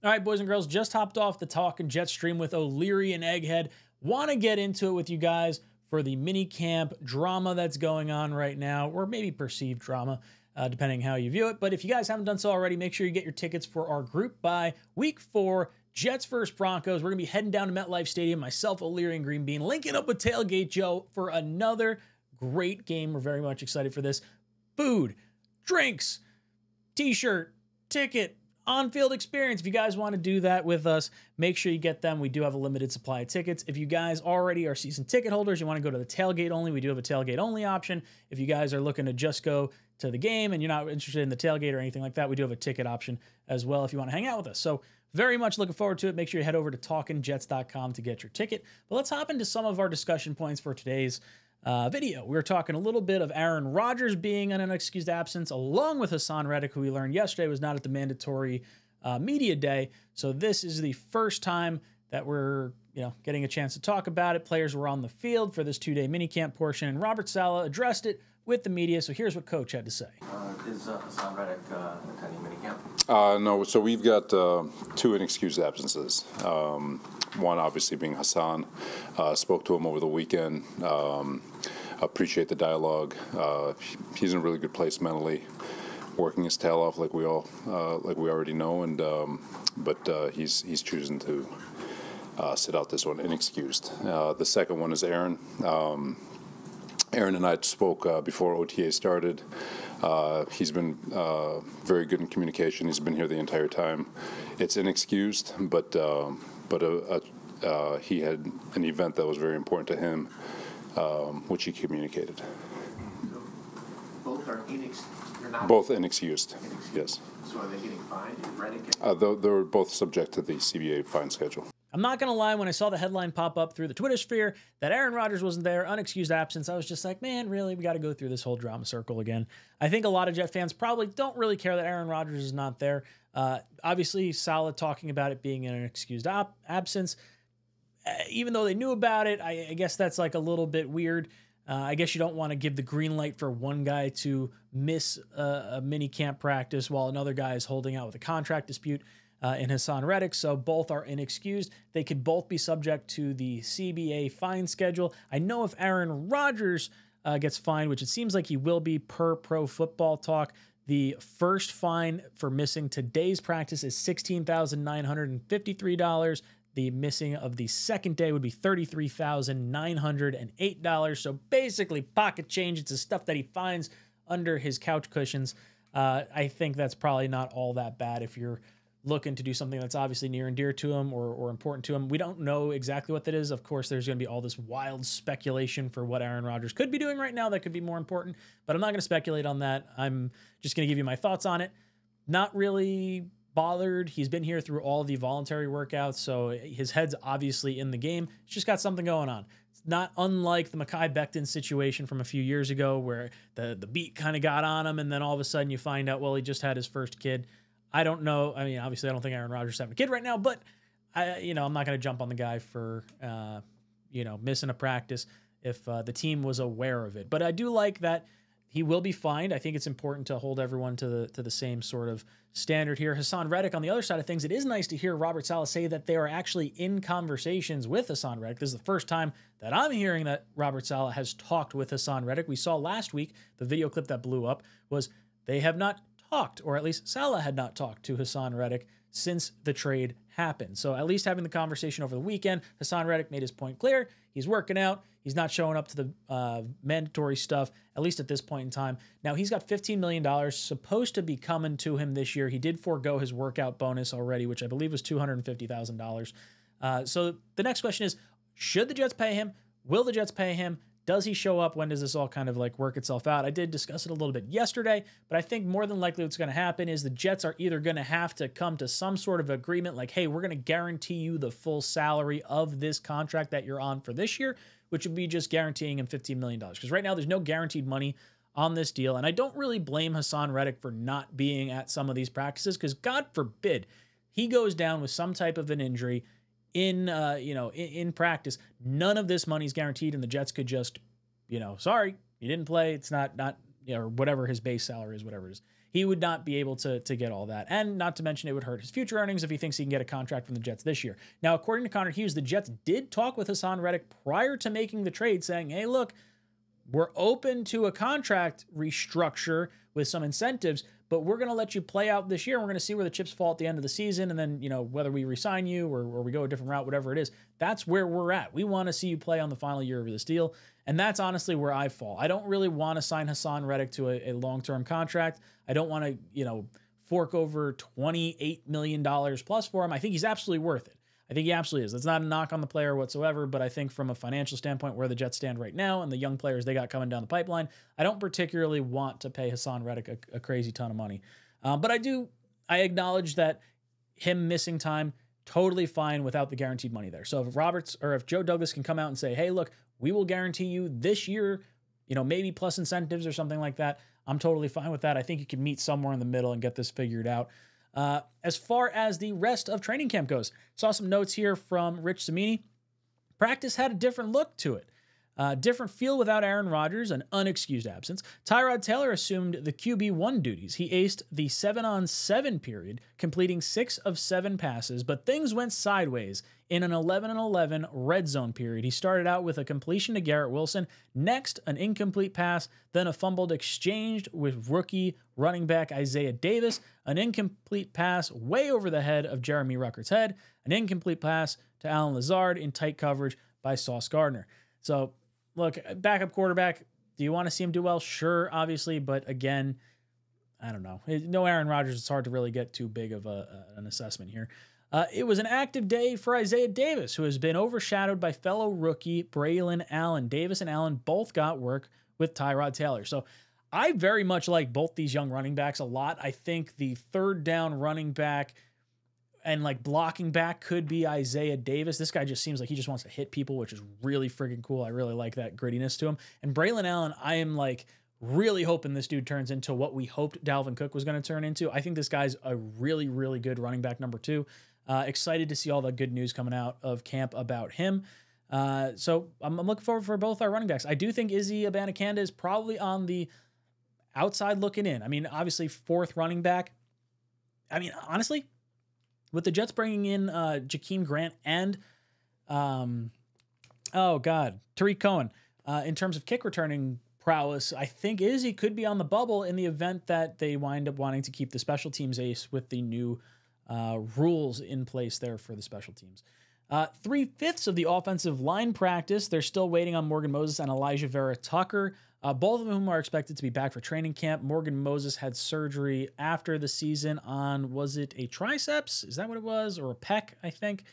All right, boys and girls, just hopped off the Talkin' Jets stream with O'Leary and Egghead. Want to get into it with you guys for the minicamp drama that's going on right now, or maybe perceived drama, depending how you view it. But if you guys haven't done so already, make sure you get your tickets for our group buy Week 4, Jets vs. Broncos. We're going to be heading down to MetLife Stadium, myself, O'Leary, and Green Bean, linking up with Tailgate Joe for another great game. We're very much excited for this. Food, drinks, t-shirt, ticket, on-field experience. If you guys want to do that with us, make sure you get them. We do have a limited supply of tickets. If you guys already are season ticket holders, you want to go to the tailgate only, we do have a tailgate only option. If you guys are looking to just go to the game and you're not interested in the tailgate or anything like that, we do have a ticket option as well if you want to hang out with us. So very much looking forward to it. Make sure you head over to talkinjets.com to get your ticket. But let's hop into some of our discussion points for today's video. We were talking a little bit of Aaron Rodgers being an unexcused absence, along with Haason Reddick, who we learned yesterday was not at the mandatory media day. So this is the first time that we're getting a chance to talk about it. Players were on the field for this 2-day minicamp portion, and Robert Saleh addressed it with the media. So here's what Coach had to say. Is Haason Reddick attending minicamp? No, so we've got 2 inexcused absences. One obviously being Haason. Spoke to him over the weekend. Appreciate the dialogue. He's in a really good place mentally, working his tail off like we already know, and but he's choosing to sit out this one inexcused. The second one is Aaron. Aaron and I spoke before OTA started. He's been very good in communication. He's been here the entire time. It's inexcused, but he had an event that was very important to him, which he communicated. So both are inexcused? Both inexcused, yes. So are they getting fined? Reddick? They're both subject to the CBA fine schedule. I'm not going to lie, when I saw the headline pop up through the Twitter sphere that Aaron Rodgers wasn't there, unexcused absence, I was just like, man, really? We got to go through this whole drama circle again. I think a lot of Jet fans probably don't really care that Aaron Rodgers is not there. Obviously, Saleh talking about it being an excused absence. Even though they knew about it, I guess that's like a little bit weird. I guess you don't want to give the green light for one guy to miss a mini camp practice while another guy is holding out with a contract dispute in Haason Reddick. So both are inexcused. They could both be subject to the CBA fine schedule. I know if Aaron Rodgers gets fined, which it seems like he will be per Pro Football Talk, the first fine for missing today's practice is $16,953. The missing of the second day would be $33,908. So basically pocket change. It's the stuff that he finds under his couch cushions. I think that's probably not all that bad if you're looking to do something that's obviously near and dear to him or important to him. We don't know exactly what that is. Of course, there's going to be all this wild speculation for what Aaron Rodgers could be doing right now that could be more important, but I'm not going to speculate on that. I'm just going to give you my thoughts on it. Not really bothered. He's been here through all the voluntary workouts, so his head's obviously in the game. He's just got something going on. It's not unlike the Mekhi Becton situation from a few years ago where the beat kind of got on him, and then all of a sudden you find out, well, he just had his first kid. I don't know. I mean, obviously, I don't think Aaron Rodgers is having a kid right now, but I'm not going to jump on the guy for missing a practice if the team was aware of it. But I do like that he will be fined. I think it's important to hold everyone to the same sort of standard here. Haason Reddick, on the other side of things, it is nice to hear Robert Saleh say that they are actually in conversations with Haason Reddick. This is the first time that I'm hearing that Robert Saleh has talked with Haason Reddick. We saw last week, the video clip that blew up was they have not talked, or at least Saleh had not talked to Haason Reddick since the trade happened. So at least having the conversation over the weekend, Haason Reddick made his point clear. He's working out. He's not showing up to the mandatory stuff, at least at this point in time. Now, he's got $15 million supposed to be coming to him this year. He did forego his workout bonus already, which I believe was $250,000. So the next question is, should the Jets pay him? Will the Jets pay him? Does he show up? When does this all kind of like work itself out? I did discuss it a little bit yesterday, but I think more than likely what's going to happen is the Jets are either going to have to come to some sort of agreement like, hey, we're going to guarantee you the full salary of this contract that you're on for this year, which would be just guaranteeing him $15 million. Because right now there's no guaranteed money on this deal. And I don't really blame Haason Reddick for not being at some of these practices because God forbid he goes down with some type of an injury in practice. None of this money is guaranteed, and the Jets could just, sorry, you didn't play. It's not or whatever his base salary is, whatever it is. He would not be able to get all that. And not to mention it would hurt his future earnings if he thinks he can get a contract from the Jets this year. Now, according to Connor Hughes, the Jets did talk with Haason Reddick prior to making the trade saying, hey, look, we're open to a contract restructure with some incentives, but we're going to let you play out this year. And we're going to see where the chips fall at the end of the season. And then, whether we re-sign you or we go a different route, whatever it is, that's where we're at. We want to see you play on the final year of this deal. And that's honestly where I fall. I don't really want to sign Haason Reddick to a long-term contract. I don't want to, fork over $28 million plus for him. I think he's absolutely worth it. I think he absolutely is. That's not a knock on the player whatsoever, but I think from a financial standpoint where the Jets stand right now and the young players they got coming down the pipeline, I don't particularly want to pay Haason Reddick a crazy ton of money. But I acknowledge that him missing time, totally fine without the guaranteed money there. So if Joe Douglas can come out and say, hey, look, we will guarantee you this year, maybe plus incentives or something like that, I'm totally fine with that. I think you can meet somewhere in the middle and get this figured out. As far as the rest of training camp goes, saw some notes here from Rich Cimini. Practice had a different look to it. Different feel without Aaron Rodgers, an unexcused absence. Tyrod Taylor assumed the QB1 duties. He aced the 7-on-7 period, completing 6 of 7 passes, but things went sideways in an 11-on-11 red zone period. He started out with a completion to Garrett Wilson, next an incomplete pass, then a fumbled exchange with rookie running back Isaiah Davis, an incomplete pass way over the head of Jeremy Ruckert's head, an incomplete pass to Allen Lazard in tight coverage by Sauce Gardner. So, look, backup quarterback, do you want to see him do well? Sure, obviously, but again, I don't know. No Aaron Rodgers, it's hard to really get too big of an assessment here. It was an active day for Isaiah Davis, who has been overshadowed by fellow rookie Braylon Allen. Davis and Allen both got work with Tyrod Taylor. So I very much like both these young running backs a lot. I think the third down running back and blocking back could be Isaiah Davis. This guy just seems like he just wants to hit people, which is really freaking cool. I really like that grittiness to him. And Braylon Allen, I am really hoping this dude turns into what we hoped Dalvin Cook was going to turn into. I think this guy's a really, really good running back number 2. Excited to see all the good news coming out of camp about him. So I'm looking forward for both our running backs. I do think 𝐂𝐻𝐿 Abanikanda is probably on the outside looking in. I mean, obviously 4th running back. I mean, honestly, with the Jets bringing in Jakeem Grant and, Tariq Cohen, in terms of kick returning prowess, I think 𝐂𝐻𝐿 could be on the bubble in the event that they wind up wanting to keep the special teams ace with the new rules in place there for the special teams. 3/5 of the offensive line practice. They're still waiting on Morgan Moses and Elijah Vera Tucker, both of whom are expected to be back for training camp. Morgan Moses had surgery after the season on, was it a triceps? Is that what it was? Or a pec, I think.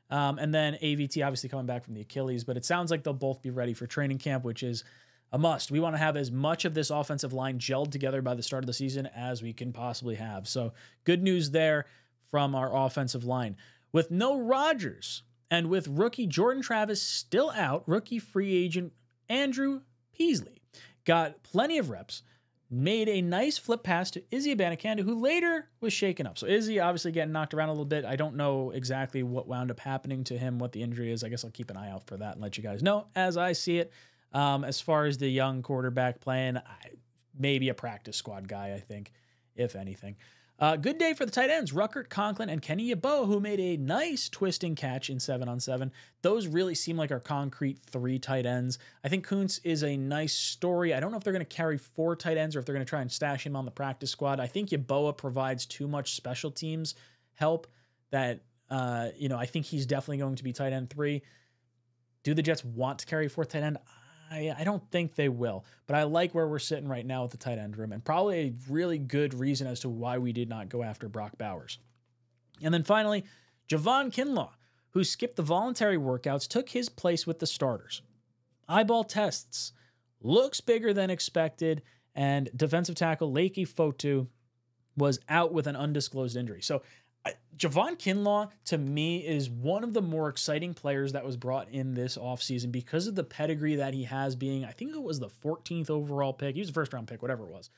And then AVT obviously coming back from the Achilles, but it sounds like they'll both be ready for training camp, which is a must. We want to have as much of this offensive line gelled together by the start of the season as we can possibly have. So good news there from our offensive line. With no Rodgers and with rookie Jordan Travis still out, rookie free agent Andrew Peasley got plenty of reps, made a nice flip pass to 𝐂𝐻𝐿 Abanikanda, who later was shaken up. So 𝐂𝐻𝐿 obviously getting knocked around a little bit. I don't know exactly what wound up happening to him, what the injury is. I guess I'll keep an eye out for that and let you guys know as I see it. As far as the young quarterback playing, maybe a practice squad guy, I think, if anything. Good day for the tight ends, Ruckert, Conklin, and Kenny Yeboah, who made a nice twisting catch in 7-on-7. Those really seem like our concrete 3 tight ends. I think 𝐂𝐡 is a nice story. I don't know if they're going to carry 4 tight ends or if they're going to try and stash him on the practice squad. I think Yeboah provides too much special teams help that, I think he's definitely going to be tight end 3. Do the Jets want to carry a 4th tight end? I don't think they will, but I like where we're sitting right now with the tight end room, and probably a really good reason as to why we did not go after Brock Bowers. And then finally, Javon Kinlaw, who skipped the voluntary workouts, took his place with the starters. Eyeball tests, looks bigger than expected, and defensive tackle Leki Fotu was out with an undisclosed injury. So Javon Kinlaw, to me, is one of the more exciting players that was brought in this offseason because of the pedigree that he has, being, I think it was the 14th overall pick. He was a first-round pick, whatever it was.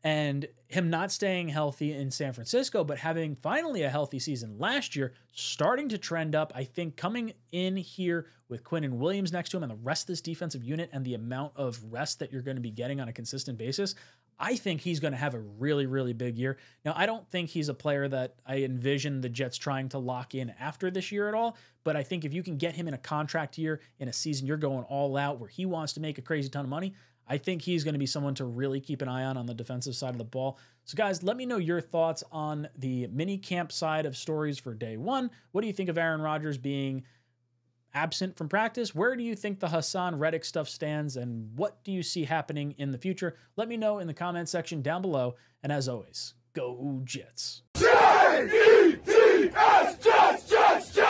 And him not staying healthy in San Francisco, but having finally a healthy season last year, starting to trend up. I think coming in here with Quinnen Williams next to him and the rest of this defensive unit and the amount of rest that you're going to be getting on a consistent basis, I think he's going to have a really, really big year. Now, I don't think he's a player that I envision the Jets trying to lock in after this year at all. But I think if you can get him in a contract year, in a season you're going all out where he wants to make a crazy ton of money, I think he's going to be someone to really keep an eye on the defensive side of the ball. So, guys, let me know your thoughts on the mini camp side of stories for day one. What do you think of Aaron Rodgers being absent from practice? Where do you think the Haason Reddick stuff stands, and what do you see happening in the future? Let me know in the comment section down below. And as always, go Jets. Jets, Jets, Jets!